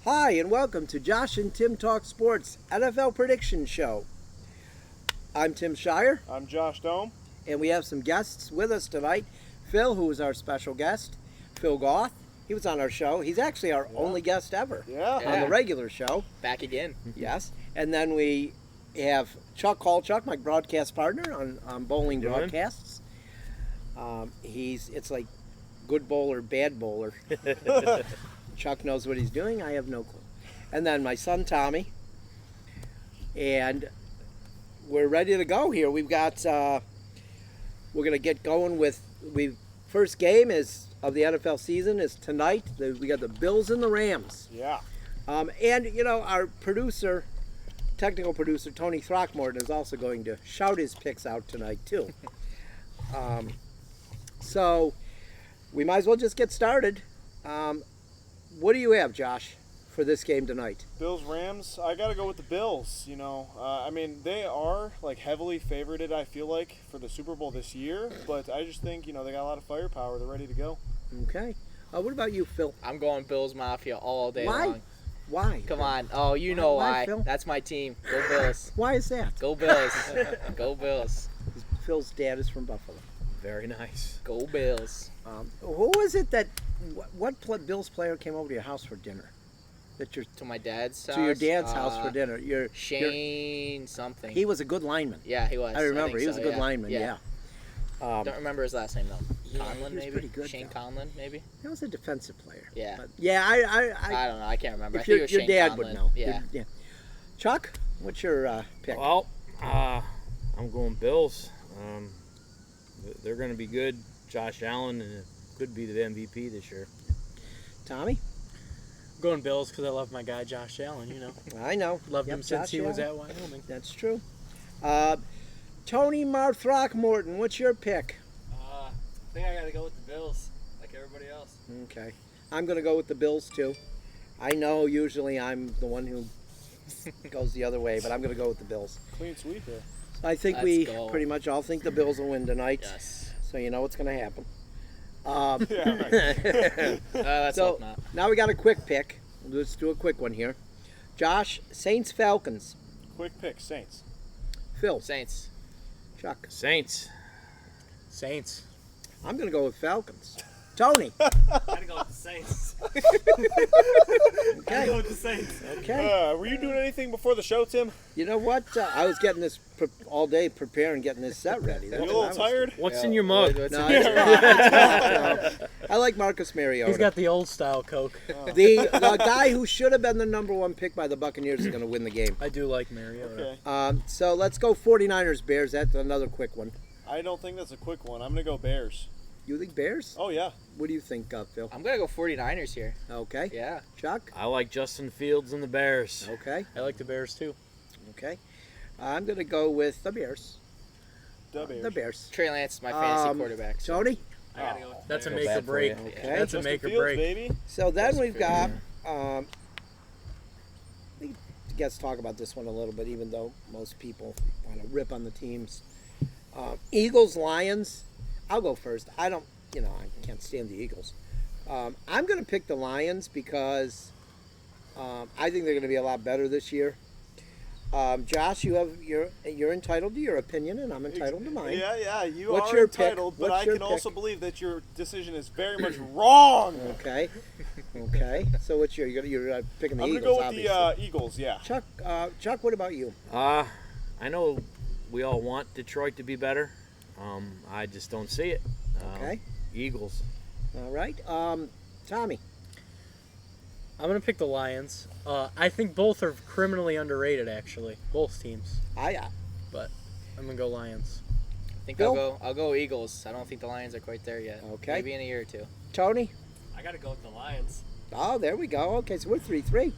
Hi, and welcome to Josh and Tim Talk Sports NFL Prediction Show. I'm Tim Shire, I'm Josh Dome. and we have some guests with us tonight. Phil, who is our special guest, Phil Goff. He was on our show. He's actually our only guest ever Yeah. on the regular show. Back again. Yes. And then we have Chuck Holchuck, my broadcast partner on Bowling Broadcasts. It's like good bowler, bad bowler. Chuck knows what he's doing. I have no clue. And then my son Tommy. And we're ready to go here. We've got. We're gonna get going with. First game of the NFL season is tonight. We got the Bills and the Rams. Yeah. And our producer, technical producer Tony Throckmorton is also going to shout his picks out tonight too. So we might as well just get started. What do you have, Josh, for this game tonight? Bills Rams. I got to go with the Bills. They are heavily favorited, I feel like, for the Super Bowl this year, but I just think, they got a lot of firepower. They're ready to go. Okay. What about you, Phil? I'm going Bills Mafia all day Why? long. Why? Come on. Oh, you know Why, why. Phil? That's my team. Go Bills. Why is that? Go Bills. Go Bills. Phil's dad is from Buffalo. Very nice. Go Bills. Who was it that Bills player came over to your house for dinner? To my dad's house. To your dad's house for dinner. Shane something. He was a good lineman. Yeah, he was. I remember. He was a good yeah. lineman. Yeah. Don't remember his last name though. Yeah, Conlon, he was maybe. pretty good, Shane though. Conlon, maybe. He was a defensive player. Yeah. But yeah, I don't know. I can't remember. I if think your it was Shane dad Conlon. would know. Yeah. Yeah. Chuck, what's your pick? Well, I'm going Bills. They're going to be good. Josh Allen could be the MVP this year. Tommy? Going Bills because I love my guy Josh Allen. I know. Loved Yep, him since Josh he was Allen. at Wyoming. That's true. Tony Throckmorton, what's your pick? I think I got to go with the Bills, like everybody else. Okay. I'm going to go with the Bills, too. I know usually I'm the one who goes the other way, but I'm going to go with the Bills. Clean sweep here. I think Let's we go. pretty much all think the Bills will win tonight. Yes. So you know what's going to happen. Yeah, right. Let's So hope not. now we got a quick pick. Let's do a quick one here. Josh, Saints Falcons. Quick pick, Saints. Phil, Saints. Chuck. Saints. Saints. I'm going to go with Falcons. Tony. Gotta go with the Saints. Gotta go with the Saints. Okay. Were you doing anything before the show, Tim? You know what? I was getting this all day preparing, getting this set ready. You That's a what little I was tired? What's Yeah, in your mug? what's No, in it's your- not. I like Marcus Mariota. He's got the old style Coke. the guy who should have been the number one pick by the Buccaneers is going to win the game. I do like Mariota. Okay. So let's go 49ers Bears. That's another quick one. I don't think that's a quick one. I'm going to go Bears. You think Bears? Oh, yeah. What do you think, Phil? I'm going to go 49ers here. Okay. Yeah. Chuck? I like Justin Fields and the Bears. Okay. I like the Bears too. Okay. I'm going to go with the Bears. The Bears. The Bears. Trey Lance is my fantasy quarterback. So. Tony? I gotta go with the That's a Bears. make or bad for break. you. Okay. That's a Justin make or Fields, break. baby. So then Justin we've got, Fields, we guess talk about this one a little bit, even though most people want to rip on the teams. Eagles, Lions. I'll go first. I can't stand the Eagles. I'm going to pick the Lions because I think they're going to be a lot better this year. Josh, you're entitled to your opinion, and I'm entitled to mine. Yeah, you What's are your pick? entitled, but What's I your can also pick? believe that your decision is very much wrong. Okay. So what's you're picking the I'm going to Eagles, go with obviously. the Eagles, yeah. Chuck, what about you? I know we all want Detroit to be better. I just don't see it. Okay. Eagles. All right. Tommy. I'm gonna pick the Lions. I think both are criminally underrated, actually. Both teams. I I'm gonna go Lions. I think Bill? I'll go Eagles. I don't think the Lions are quite there yet. Okay. Maybe in a year or two. Tony. I gotta go with the Lions. Oh, there we go. Okay, so we're 3-3.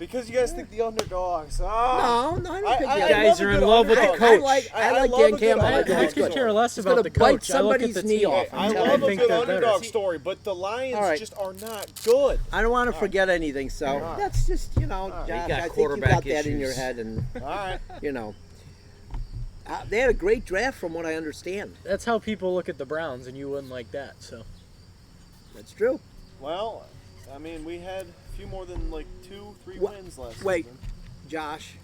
Because you guys think the underdogs. Ah. No, I don't think I the You guys love a are good in love with the underdog. coach. I like love Dan a good Campbell. I, I underdog think I he's could good. care less He's about gonna the bite coach. I look at somebody's the knee team. off. I telling love you. a think good they're better. underdog story, but the Lions All right. just are not good. I don't want to forget anything, so All right. that's just, Josh, He got I think you quarterback got that in your issues. head, and, All right. they had a great draft from what I understand. That's how people look at the Browns, and you wouldn't like that. So That's true. Well, I mean, we had a few more than like 2-3 Wha- wins last wait. season. Josh,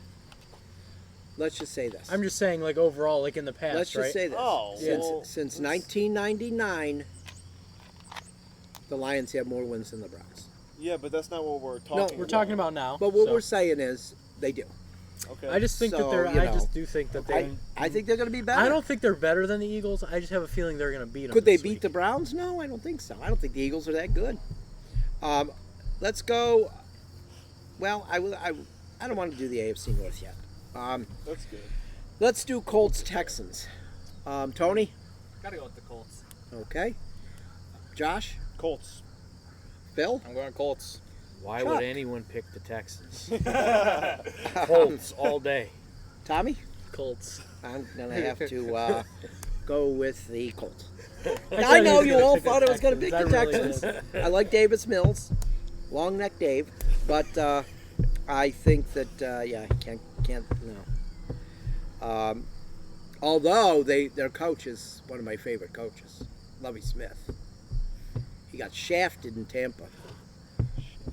let's just say this. I'm just saying, like overall, like in the past, Let's right? just say this. Oh, since, well, since let's- 1999, the Lions have more wins than the Browns. Yeah, but that's not what we're talking. We're talking about now. But what so. we're saying is they do. Okay. I just think So, that they're. you I know, just do think that they. I think they're going to be better. I don't think they're better than the Eagles. I just have a feeling they're going to beat them. Could they this beat week. the Browns? No, I don't think so. I don't think the Eagles are that good. Let's go. Well, I don't want to do the AFC North yet. That's good. Let's do Colts Texans. Tony, Gotta go with the Colts. okay. Josh, Colts. Phil, I'm going Colts. Why Chuck. would anyone pick the Texans? Colts all day. Tommy. Colts? I'm gonna have to go with the Colts. I I thought he know was you gonna all pick the thought I was going to pick Texans. the I really Texans. did. I like Davis Mills, long neck Dave, but I think that yeah, can't no. Although their coach is one of my favorite coaches, Lovie Smith. He got shafted in Tampa.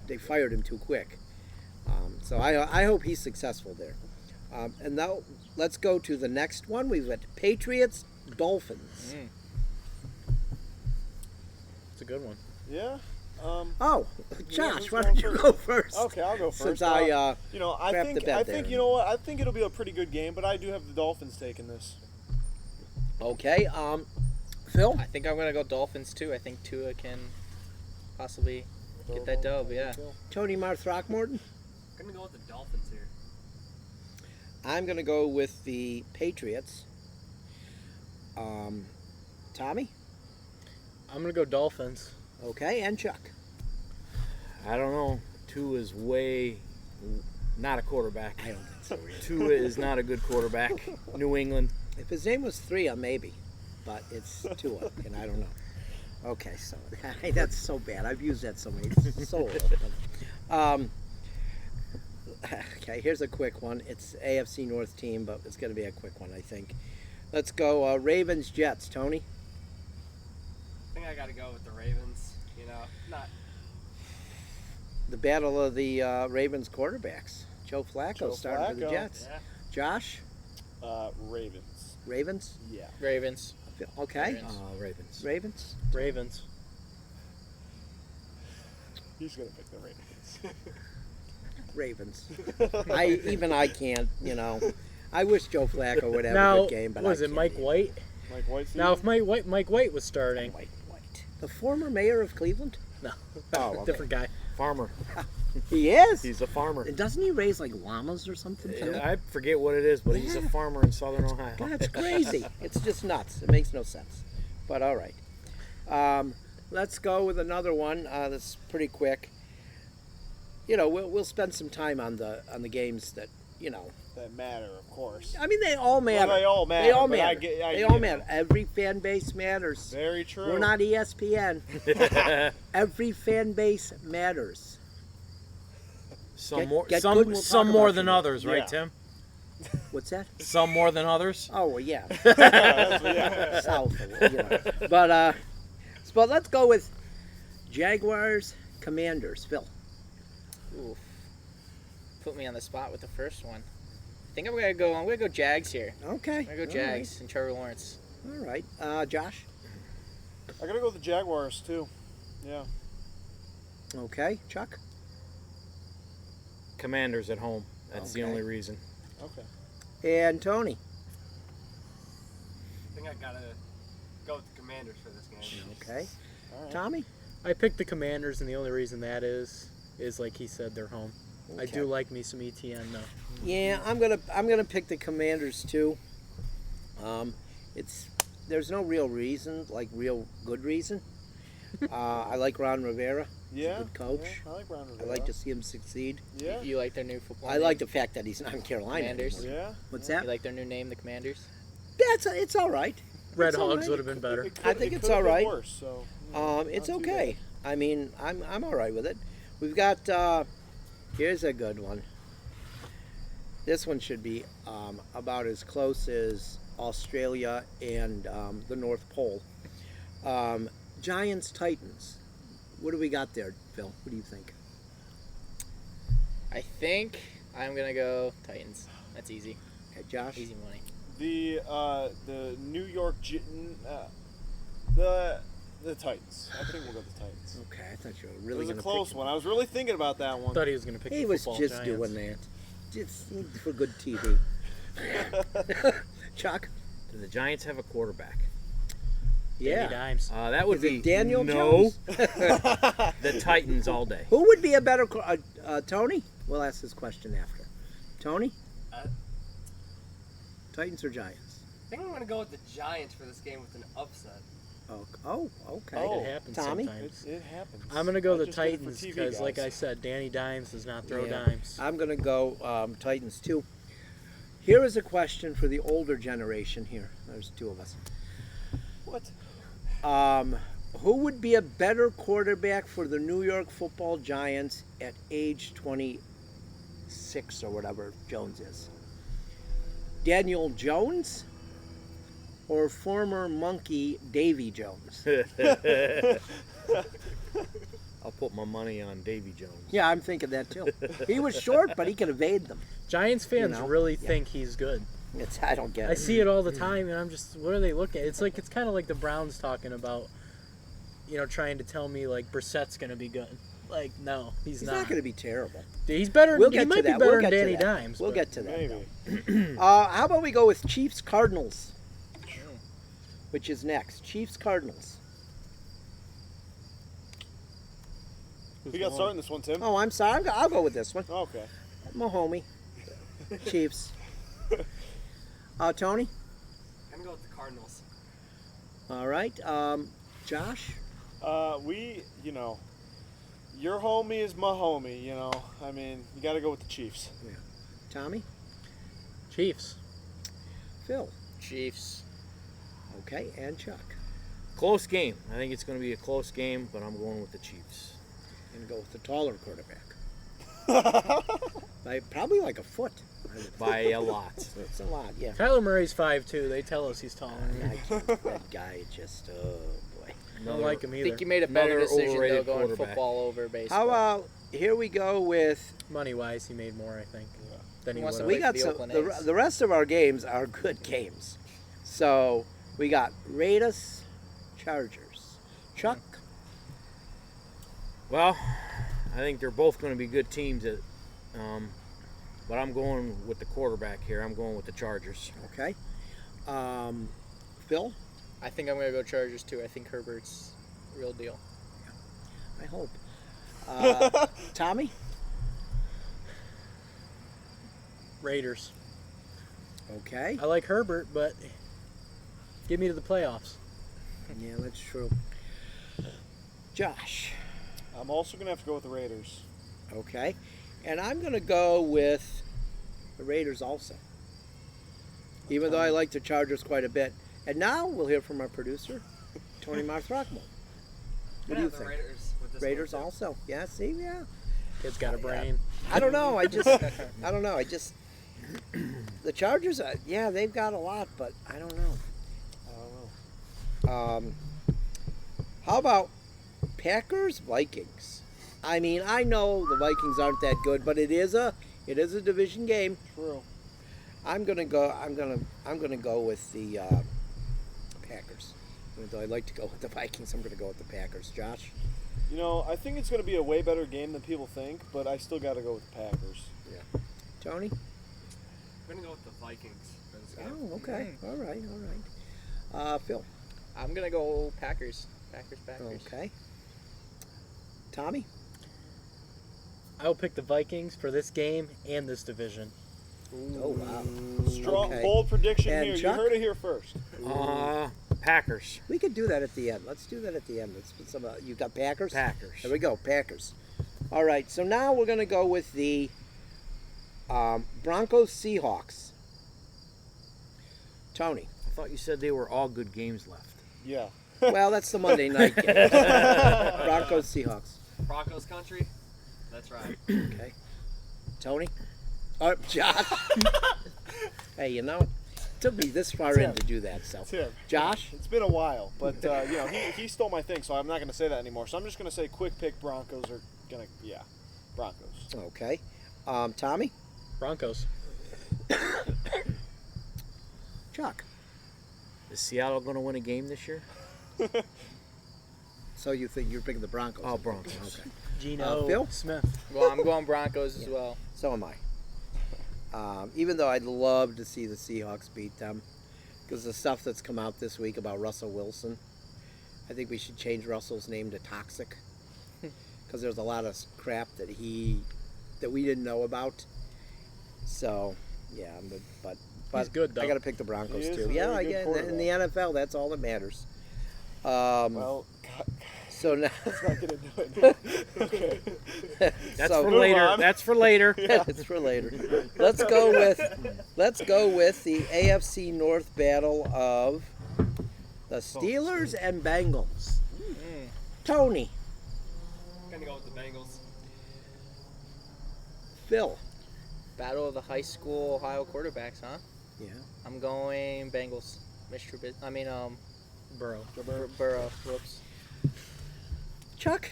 They fired him too quick. So I hope he's successful there. And now let's go to the next one. We've got Patriots, Dolphins. It's a good one. Yeah. Oh, Yeah, Josh, who's why going don't you first? go first? Okay, I'll go first. Since I you know, I crapped the think bed I there. think you know what? I think it'll be a pretty good game, but I do have the Dolphins taking this. okay, Phil. I think I'm going to go Dolphins too. I think Tua can possibly get that dub, yeah. Tony Throckmorton. I'm gonna go with the Dolphins here. I'm gonna go with the Patriots. Tommy. I'm going to go Dolphins. Okay, and Chuck. I don't know. Tua is way not a quarterback. I don't think so. Really. Tua is not a good quarterback. New England. If his name was 3, maybe, but it's Tua, and I don't know. Okay, so that's so bad. I've used that so many, so old. Okay, here's a quick one. It's AFC North team, but it's going to be a quick one, I think. Let's go Ravens Jets. Tony. I think I gotta go with the Ravens. You know, not The battle of the Ravens quarterbacks. Joe Flacco Joe starting for the Flacco. Jets. yeah. Josh. Ravens. Ravens. Yeah. Ravens. Okay. Ravens. Ravens. Ravens. Ravens. He's gonna pick the Ravens. Ravens. I can't. I wish Joe Flacco would have a Now, good game, but was I it can't Mike either. White? Mike White. Now, if Mike White was starting, White. The former mayor of Cleveland. no, Oh, okay. different guy. Farmer. He is. He's a farmer. And doesn't he raise like llamas or something too? I forget what it is, but he's a Yeah. farmer in Southern Ohio. God, it's crazy. It's just nuts. It makes no sense. But all right. Let's go with another one. That's pretty quick. We'll spend some time on the games that that matter, of course. I mean, they all matter. Well, they all matter. They all but matter. I They get all it. matter. Every fan base matters. Very true. We're not ESPN. Every fan base matters. Some Get- more, get some, good and we'll some talk more about than you. others, right, Yeah. Tim? What's that? Some more than others. Oh, well, yeah. Yeah. South. But let's go with Jaguars, Commanders. Phil. Oof. Put me on the spot with the first one. I think I'm gonna go Jags here. Okay. I'm gonna go Jags and Trevor Lawrence. All right. Josh. I gotta go with the Jaguars too. Yeah. Okay. Chuck. Commanders at home. That's the Okay. only reason. Okay. And Tony. I think I gotta go with the Commanders for this game. Okay. All right. Tommy. I picked the Commanders, and the only reason that is like he said, they're home. I do like me some ETN though. Yeah, I'm gonna pick the Commanders too. There's no real reason, like real good reason. I like Ron Rivera. Yeah. Good coach. Yeah, I like Ron I Rivera. like to see him succeed. Yeah. You like their new football I name? like the fact that he's not in Carolina. Commanders. anymore. Yeah. What's You that? like their new name, the Commanders? It's all right. Red It's all Hogs right. would have been better. It could- I think it it's could have all been right. Worse, so, It's not too okay. I mean, I'm all right with it. We've got. Here's a good one. This one should be about as close as Australia and the North Pole. Giants Titans. What do we got there? Phil, what do you think? I think I'm gonna go Titans. That's easy. Okay, Josh? Easy money. The New York the Titans. I think we'll go with the Titans. Okay, I thought you were It really was a going to close pick one. I was really thinking about that I one. thought he was going to pick He the was football just Giants. doing that. Just for good TV. Chuck? Do the Giants have a quarterback? Danny Yeah. Dimes. That would Is be it Daniel no. Jones? The Titans all day. Who would be a better Tony? We'll ask this question after. Tony? Uh, Titans or Giants? I think I'm going to go with the Giants for this game with an upset. Oh, okay. Oh, It happens Tommy? sometimes. It happens. I'm going to go I the just did it for Titans TV, because, like guys. I said, Danny Dimes does not throw Yeah. dimes. I'm going to go Titans too. Here is a question for the older generation here. There's two of us. What? Who would be a better quarterback for the New York Football Giants at age 26 or whatever Jones is? Daniel Jones or former monkey Davy Jones? I'll put my money on Davy Jones. Yeah, I'm thinking that too. He was short, but he could evade them. Giants fans know, really yeah. think he's good. I don't get it. I see it all the time, and I'm just, what are they looking at? It's kind of like the Browns talking about, trying to tell me like Brissett's going to be good. Like, no, he's He's not. not going to be terrible. He's better. We'll he get might to be that. better We'll than get to Danny that. Dimes. We'll but get to that. Maybe. How about we go with Chiefs Cardinals, which is next. Chiefs Cardinals. Who got starting this one, Tim? Oh, I'm sorry. I'll go with this one. Okay. My homie. Chiefs. Tony. I'm going to go with the Cardinals. All right. Josh. Your homie is my homie, I mean, you got to go with the Chiefs. Tommy. Chiefs. Phil. Chiefs. Okay, and Chuck. Close game. I think it's going to be a close game, but I'm going with the Chiefs. And go with the taller quarterback. Probably like a foot. By a lot. It's a lot, yeah. Kyler Murray's 5'2". They tell us he's taller. That guy just, oh boy. I don't like him I either. think you made a better Another decision though overrated going quarterback. football over baseball. How about here we go with Money-wise, he made more, I think, than he Who wants would to we have. Wait got for some the Oakland A's. the rest of our games are good games. So we got Raiders, Chargers. Chuck. Well, I think they're both going to be good teams, but I'm going with the quarterback here. I'm going with the Chargers. Okay. Phil. I think I'm gonna go Chargers too. I think Herbert's real deal. I hope. Tommy. Raiders. Okay. I like Herbert, but get me to the playoffs. Yeah, that's true. Josh. I'm also going to have to go with the Raiders. Okay. And I'm going to go with the Raiders also. Even though I like the Chargers quite a bit. And now we'll hear from our producer, Tony Marthrockmo. What do you The think? Raiders with this Raiders one, too. also. Yeah, see, yeah. Kid's got a brain. I don't know. I don't know. The Chargers, yeah, they've got a lot, but I don't know. How about Packers Vikings? I mean, I know the Vikings aren't that good, but it is a division game. True. I'm gonna go with the Packers. Even though I'd like to go with the Vikings, I'm gonna go with the Packers. Josh. I think it's going to be a way better game than people think, but I still got to go with the Packers. Tony. I'm going to go with the Vikings for this game. Oh, okay. All right. Phil. I'm gonna go Packers. Packers. Okay. Tommy. I'll pick the Vikings for this game and this division. Oh wow. Strong, Okay. bold prediction And here. Chuck? You heard it here first. Packers. We could do that at the end. Let's do that at the end. Let's put some. You got Packers. Packers. There we go. Packers. All right. So now we're gonna go with the Broncos Seahawks. Tony. I thought you said they were all good games left. Yeah. Well, that's the Monday night game. Broncos Seahawks. Broncos country? That's right. Okay. Tony. Josh. Hey, took me this far in to do that. So, Tim. Josh, It's been a while, but he stole my thing, so I'm not going to say that anymore. So I'm just going to say quick pick Broncos are going to, Broncos. okay. Tommy, Broncos. Chuck. Is Seattle going to win a game this year? So you think you're picking the Broncos? Oh, Broncos. Okay. Geno Phil? Smith. Well, I'm going Broncos as well. So am I. Even though I'd love to see the Seahawks beat them, because the stuff that's come out this week about Russell Wilson, I think we should change Russell's name to Toxic, because there's a lot of crap that we didn't know about. So, yeah, but He's good, though. I got to pick the Broncos He is too. a Yeah, very good again, in the NFL, that's all that matters. Well, So now, let's not get into it. Okay. That's So- for Move later. on. That's for later. it's for later. Let's go with the AFC North battle of the Steelers and Bengals. Tony, Gonna go with the Bengals. Phil. Battle of the high school Ohio quarterbacks, huh? Yeah. I'm going Bengals. Mr. Burrow. Burrow. Whoops. Chuck.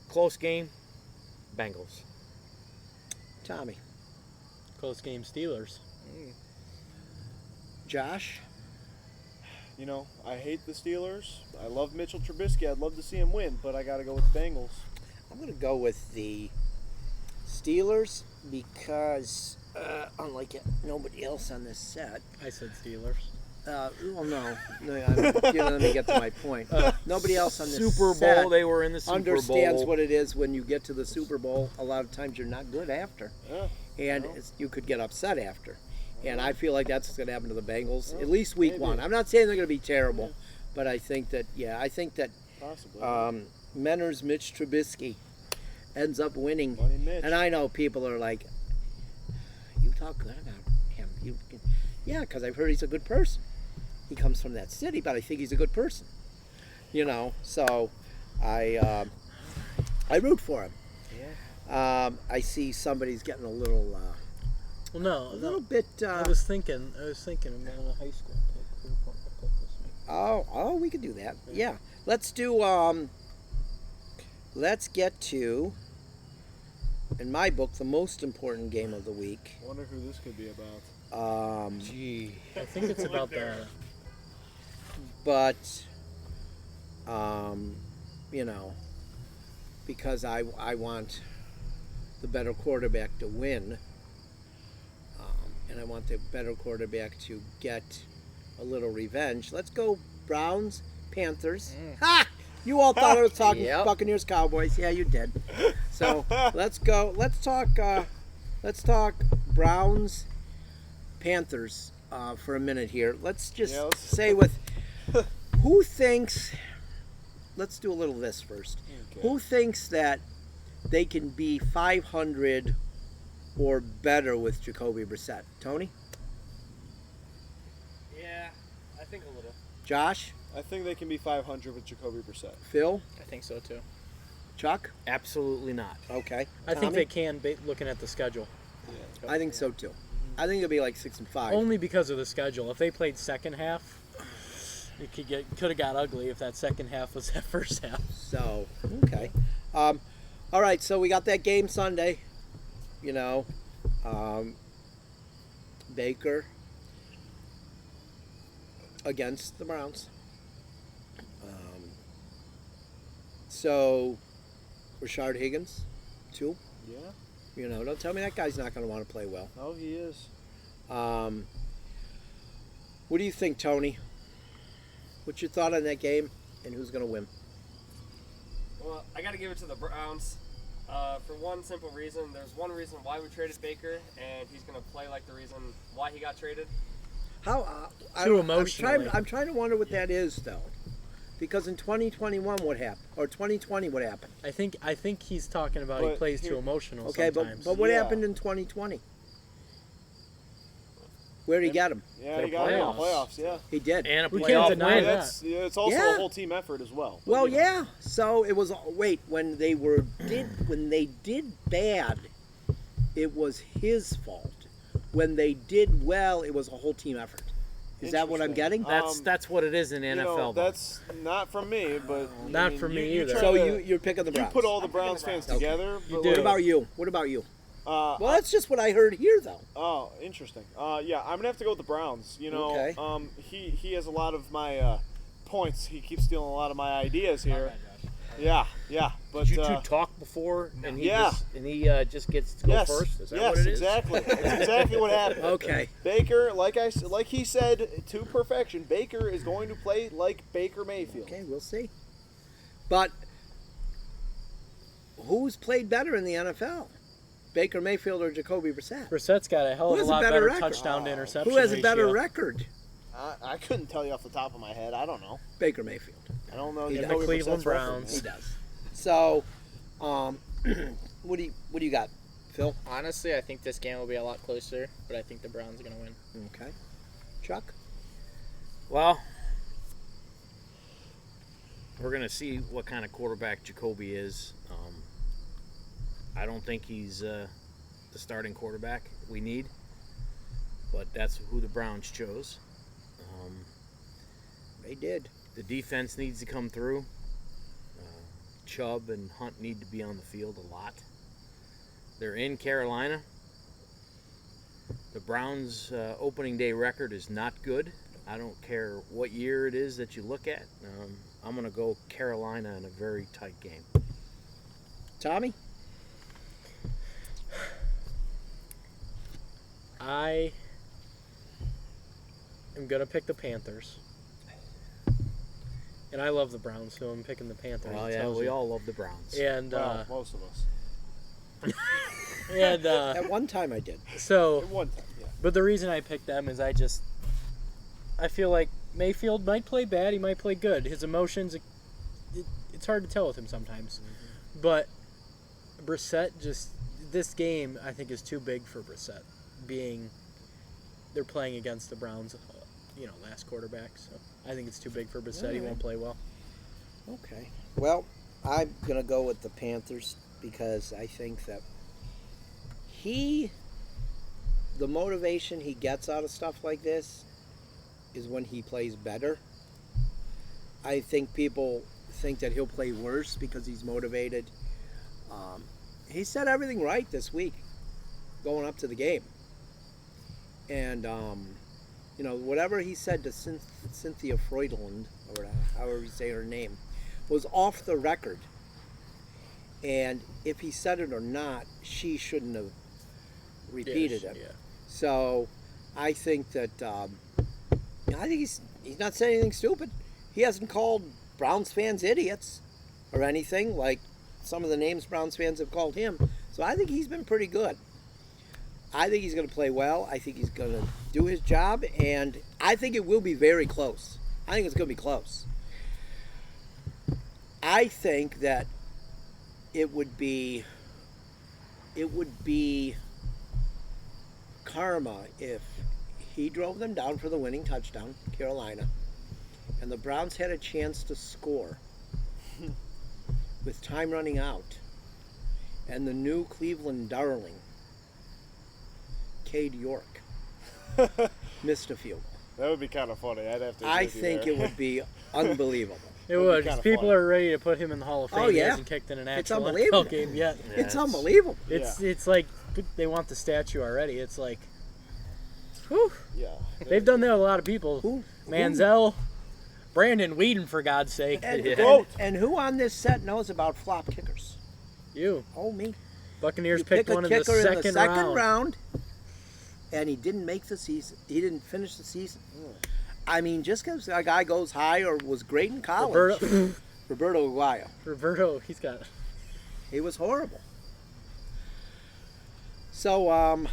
Close game. Bengals. Tommy. Close game Steelers. Josh. I hate the Steelers. I love Mitchell Trubisky. I'd love to see him win, but I got to go with the Bengals. I'm going to go with the Steelers because, unlike nobody else on this set, I said Steelers. well, no, let me get to my point. Nobody else on this Super set Bowl. They were in the Super understands Bowl. what it is when you get to the Super Bowl. A lot of times you're not good after, Yeah. and you could get upset after. And I feel like that's what's going to happen to the Bengals, at least week one. I'm not saying they're going to be terrible, but I think that, Possibly. Menner's Mitch Trubisky ends up winning. Money Mitch. And I know people are like, you talk good about him. Yeah, because I've heard he's a good person. He comes from that city, but I think he's a good person. So I root for him. Yeah. I see somebody's getting a little Well, no. a little bit. I was thinking of going to high school. Pick this week. Oh, we could do that. Yeah. Let's do. Let's get to, in my book, the most important game of the week. Wonder who this could be about. Gee. I think it's about the. But, because I want the better quarterback to win, and I want the better quarterback to get a little revenge. Let's go Browns, Panthers. Ha! You all thought I was talking Yep. Buccaneers, Cowboys. Yeah, you did. So let's go. Let's talk Browns, Panthers for a minute here. Let's just Yeah, let's- say with who thinks. Let's do a little of this first. Okay. Who thinks that they can be 500 or better with Jacoby Brissett? Tony? Yeah, I think a little. Josh? I think they can be 500 with Jacoby Brissett. Phil? I think so too. Chuck? Absolutely not. Okay. I think Tommy? they can, looking at the schedule. I think so too. I think it'll be like 6 and 5. Only because of the schedule. If they played second half, it could have got ugly if that second half was that first half. So, okay. All right, so we got that game Sunday. Baker against the Browns. So, Rashard Higgins, too. Yeah. Don't tell me that guy's not going to want to play well. No, he is. What do you think, Tony? What's your thought on that game, and who's going to win? Well, I got to give it to the Browns. For one simple reason. There's one reason why we traded Baker, and he's going to play like the reason why he got traded. How? Too I'm emotionally. I'm trying to wonder what that is, though. Because in 2021, what happened? Or 2020, what happened? I think he's talking about he But plays here- too emotional Okay, sometimes. but what Yeah. happened in 2020? Where'd he get him? Yeah, For he got him in the playoffs. playoffs. Yeah. He did. And a We can't playoff deny win. that. That's it's also Yeah. a whole team effort as well. Well, But, you know, yeah. So it was. Wait, when they did bad, it was his fault. when they did well, it was a whole team effort. Is that what I'm getting? That's what it is in the NFL. though. That's not from me, but Not from me you either. try So to- you're picking the you Browns. put all the Browns fans together. But What about you? What about you? Well, that's just what I heard here, though. Oh, interesting. Yeah, I'm gonna have to go with the Browns. You know, Okay. He has a lot of my points. He keeps stealing a lot of my ideas here. Yeah. But Did you two talk before, and he Yeah. just gets to go yes, first? Is that yes, what it is? exactly. That's exactly what happened. Okay. Baker, like he said to perfection, Baker is going to play like Baker Mayfield. Okay, we'll see. But who's played better in the NFL? Baker Mayfield or Jacoby Brissett? Brissett's got a hell Who of a has a lot better better record? touchdown to interception Who has a ratio. better record? I couldn't tell you off the top of my head. I don't know. Baker Mayfield. I don't know. He you does. know The Cleveland Brissett's record, Browns. He does. So, what do you got, Phil? Honestly, I think this game will be a lot closer, but I think the Browns are going to win. Okay. Chuck? Well, we're going to see what kind of quarterback Jacoby is. I don't think he's the starting quarterback we need, but that's who the Browns chose. They did. The defense needs to come through. Chubb and Hunt need to be on the field a lot. They're in Carolina. The Browns' opening day record is not good. I don't care what year it is that you look at. I'm going to go Carolina in a very tight game. Tommy? I am going to pick the Panthers. And I love the Browns, so I'm picking the Panthers. Well, It yeah, tells we you. all love the Browns. And Well, most of us. At one time I did. so, At one time, yeah. but the reason I picked them is I feel like Mayfield might play bad, he might play good. His emotions, it's hard to tell with him sometimes. But Brissett this game I think is too big for Brissett, being they're playing against the Browns, last quarterback. So I think it's too big for Brissett. He won't play well. Okay. Well, I'm going to go with the Panthers because I think that the motivation he gets out of stuff like this is when he plays better. I think people think that he'll play worse because he's motivated. He said everything right this week going up to the game. And, whatever he said to Cynthia Freudland, or however you say her name, was off the record. And if he said it or not, she shouldn't have repeated it. Yeah. So I think that I think he's not saying anything stupid. He hasn't called Browns fans idiots or anything like some of the names Browns fans have called him. So I think he's been pretty good. I think he's going to play well. I think he's going to do his job, and I think it will be very close. I think it's going to be close. I think that it would be karma if he drove them down for the winning touchdown, Carolina, and the Browns had a chance to score with time running out, and the new Cleveland darling, Cade York, missed a field goal. That would be kind of funny. I'd have to. I agree with you think there. it would be unbelievable. It Would be would, kinda because people fun. are ready to put him in the Hall of Fame. Oh, He yeah. hasn't kicked in an It's actual unbelievable. NFL game yet. Yeah, It's unbelievable. It's like they want the statue already. It's like, whew. Yeah. They've done that with a lot of people. Who? Manziel, Brandon Whedon, for God's sake. And, Yeah. and who on this set knows about flop kickers? You. Oh, me. Buccaneers You picked pick a one in the kicker second, in the second round. round, and he didn't make the season. He didn't finish the season. I mean, just because a guy goes high or was great in college, Roberto Aguayo, Roberto, he's got. he was horrible. So,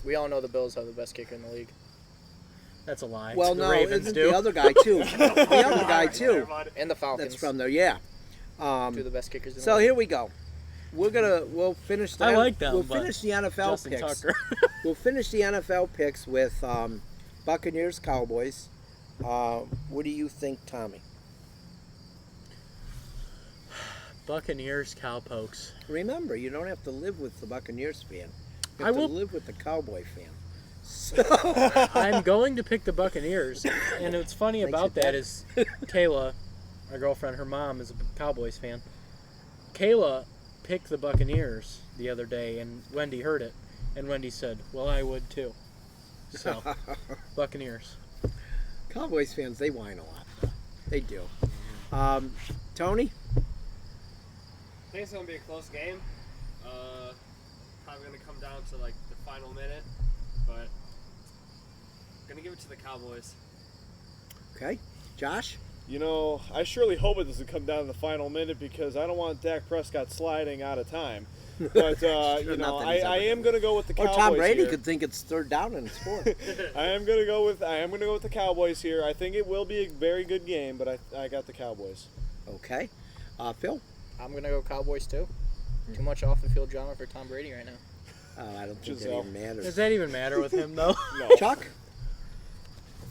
We all know the Bills are the best kicker in the league. That's a lie. well, the no, Ravens isn't do. the other guy too? The other guy too. And the Falcons. That's from there, yeah. Two of the best kickers in the So league. here we go. We'll finish the. I like them, We'll but finish the NFL Justin picks. Tucker. We'll finish the NFL picks with Buccaneers Cowboys. What do you think, Tommy? Buccaneers Cowpokes. Remember, you don't have to live with the Buccaneers fan. You I have to will- live with the Cowboy fan. So, I'm going to pick the Buccaneers, and what's funny Makes about it that better. is Kayla, my girlfriend, her mom is a Cowboys fan. Kayla picked the Buccaneers the other day, and Wendy heard it, and Wendy said, "Well, I would too." So, Buccaneers. Cowboys fans, they whine a lot. They do. Tony? I think it's gonna be a close game. Probably gonna come down to like the final minute, but gonna give it to the Cowboys. Okay. Josh? You know, I surely hope it doesn't come down to the final minute because I don't want Dak Prescott sliding out of time. But you know, Nothing is I ever am going to go with the Or Cowboys Tom Brady here. could think it's third down and it's four. I am going to go with the Cowboys here. I think it will be a very good game, but I got the Cowboys. Okay. Phil? I'm going to go Cowboys too. Too much off the field drama for Tom Brady right now. I don't think that Giselle. even matters. Does that even matter with him, though? No. Chuck?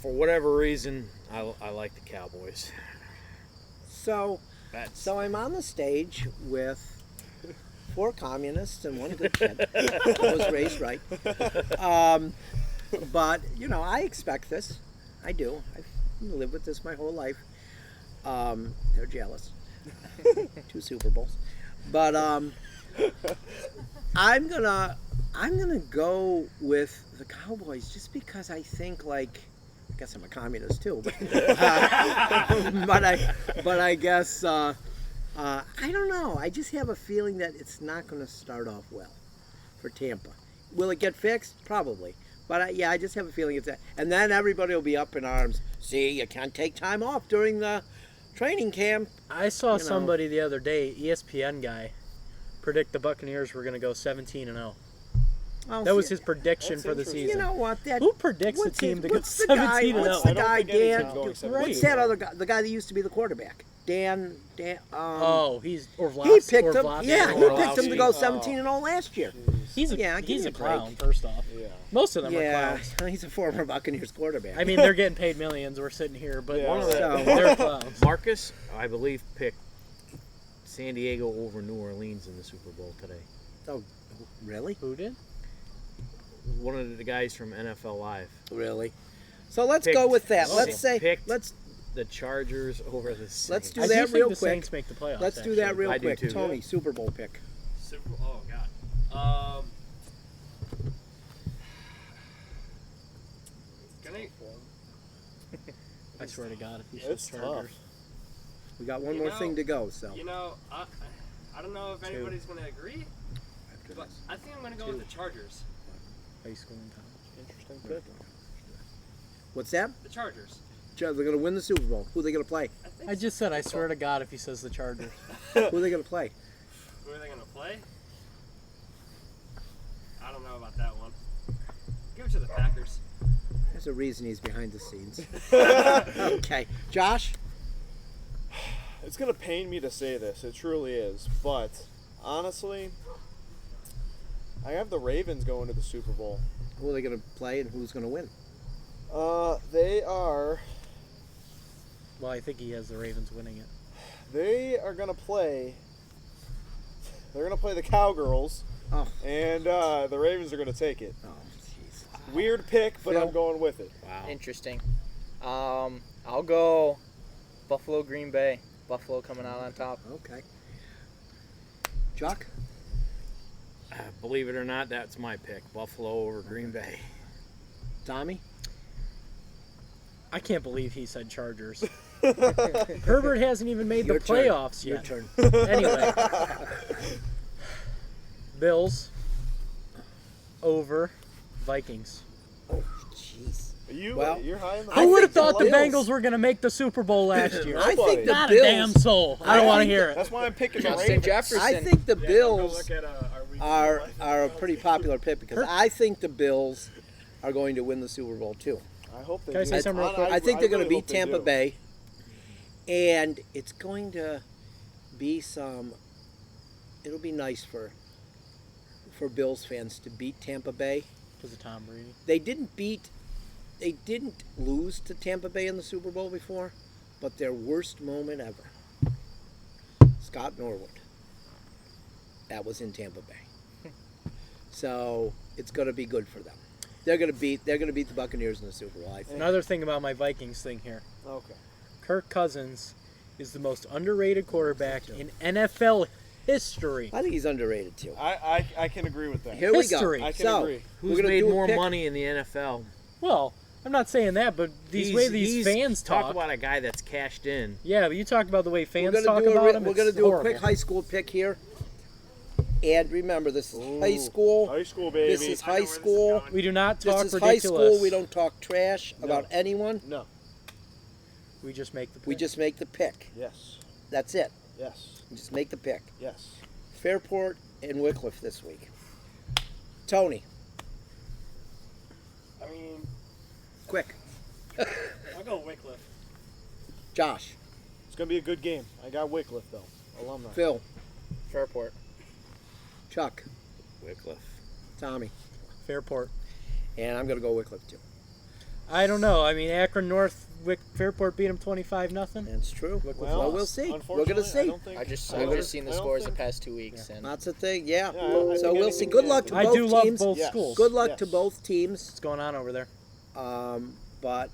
For whatever reason, I like the Cowboys. So That's I'm on the stage with 4 communists and 1 good kid. I was raised right. But, you know, I expect this. I do. I've lived with this my whole life. They're jealous. 2 Super Bowls. But I'm gonna go with the Cowboys just because I think, like, I guess I'm a communist too, but I guess I don't know. I just have a feeling that it's not going to start off well for Tampa. Will it get fixed? Probably. But I just have a feeling it's that. And then everybody will be up in arms. See, you can't take time off during the training camp. I saw know. somebody the other day, ESPN guy, predict the Buccaneers were going to go 17-0. Well, That was see, his prediction That's for the interesting. You season. know what? That Who predicts a what's team his- to go what's the guy- 17-0? What's the I don't guy? think any Dan. team's going What's 17-0. that other guy? The guy that used to be the quarterback. Dan. Oh, he's He Orlovsky. picked him. Yeah, he picked him to go Orlovsky. 17-0 last year. He's a, Yeah, give he's me a a break. clown, first off. Yeah. Most of them are Yeah, clowns. he's a former Buccaneers quarterback. I mean, they're getting paid millions. We're sitting here, but Yeah. one of the So- they're clowns. Marcus, I believe, picked San Diego over New Orleans in the Super Bowl today. Oh, really? Who did? One of the guys from NFL Live. Really? So let's Picked- go with that. Oh. Let's say Picked let's The Chargers over the Saints. Let's do I that do think real the quick. Saints make the playoffs. let's do that actually. real I do quick. too. Tony, Super Bowl pick. Oh God. Gonna, I swear to God, if he It's says Chargers. tough. We got one You more know- thing to go. So you know, I don't know if anybody's gonna agree, but I think I'm gonna go with the Chargers. High school and college. Interesting pick. what's that? The Chargers. They're going to win the Super Bowl. Who are they going to play? I think. I just said, I swear to God, if he says the Chargers. Who are they going to play? Who are they gonna play? I don't know about that one. Give it to the Packers. There's a reason he's behind the scenes. Okay, Josh. It's going to pain me to say this. It truly is. But honestly, I have the Ravens going to the Super Bowl. Who are they going to play and who's going to win? They are Well, I think he has the Ravens winning it. going to play. They're going to play the Cowgirls, Oh, and the Ravens are going to take it. oh, jeez. Weird pick, but Phil? I'm going with it. Wow. Interesting. I'll go Buffalo, Green Bay. Buffalo coming out on top. Okay. Chuck. Believe it or not, that's my pick. Buffalo over Green Bay. Tommy. I can't believe he said Chargers. Herbert hasn't even made Your the turn. playoffs Your yet. turn. Anyway, Bills over Vikings. Oh, jeez. You're high in the. I Who would have think the thought the Bills- Bengals were going to make the Super Bowl last year? I think the Not Bills. a damn soul. I don't want to think hear it. That's why I'm picking the Justin Ravens. Jefferson. I think the Yeah, Bills look at, are a pretty popular pick because I think the Bills are going to win the Super Bowl too. I hope they Can I do. say something real quick? I think they're going to really beat hope they Tampa do. Bay, and it's going to be some. It'll be nice for Bills fans to beat Tampa Bay. Because of Tom Brady. They didn't lose to Tampa Bay in the Super Bowl before, but their worst moment ever. Scott Norwood. That was in Tampa Bay. So it's going to be good for them. They're gonna beat the Buccaneers in the Super Bowl. I think. Another thing about my Vikings thing here. Okay. Kirk Cousins is the most underrated quarterback in NFL history. I think he's underrated too. I can agree with that. Here we History. go. I can So, agree. we're Who's gonna made do a more pick. money in the NFL? Well, I'm not saying that, but these fans talk talk. about a guy that's cashed in. Yeah, but you talk about the way We're fans gonna talk do about a, him. We're gonna it's do a horrible. quick high school pick here. And remember, this is high school. High school, baby. This is I know high where this is school. going. We do not This talk is ridiculous. high school. We don't talk trash No. about anyone. No. We just make the pick. We just make the pick. Yes. That's it. Yes. We just make the pick. Yes. Fairport and Wycliffe this week. Tony, I mean, quick. I'll go Wycliffe. Josh, It's gonna be a good game. I got Wycliffe though, alumni. Phil, Fairport. Chuck, Wycliffe. Tommy, Fairport. and I'm gonna go Wycliffe too. I don't know. I mean, Akron North, Fairport beat them 25-0. That's true. Wycliffe Well, lost. we'll see. We're Unfortunately, gonna I see. don't think, I've just don't- seen the I don't scores think- the past 2 weeks, and That's the thing. Yeah. Yeah, I so think we'll anything see. can Good luck to happen. I both do love teams. both Yes. schools. Good luck to Yes. both teams. What's going on over there? But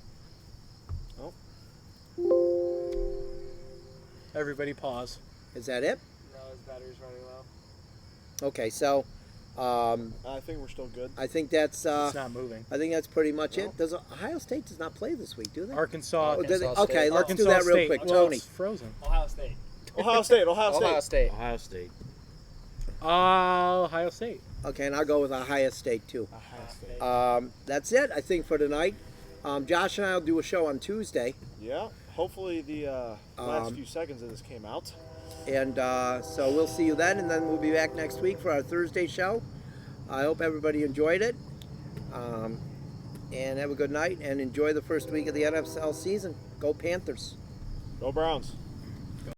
Everybody pause. is that it? no, his battery's running low. Okay. So I think we're still good. I think that's It's not moving. I think that's pretty much it. Does Ohio State does not play this week, do they? Arkansas. Oh, did they? Arkansas Okay, State. let's Arkansas do that real State. quick. Well, Tony. it's frozen. Ohio State. Ohio State. Ohio State. Ohio State. Ohio State. Ohio State. Okay, and I'll go with Ohio State too. Ohio State. That's it, I think, for tonight. Josh and I will do a show on Tuesday, Yeah. Hopefully the last Um, few seconds of this came out. and so we'll see you then, and then we'll be back next week for our Thursday show. I hope everybody enjoyed it, and have a good night, and enjoy the first week of the NFL season. Go Panthers! Go Browns.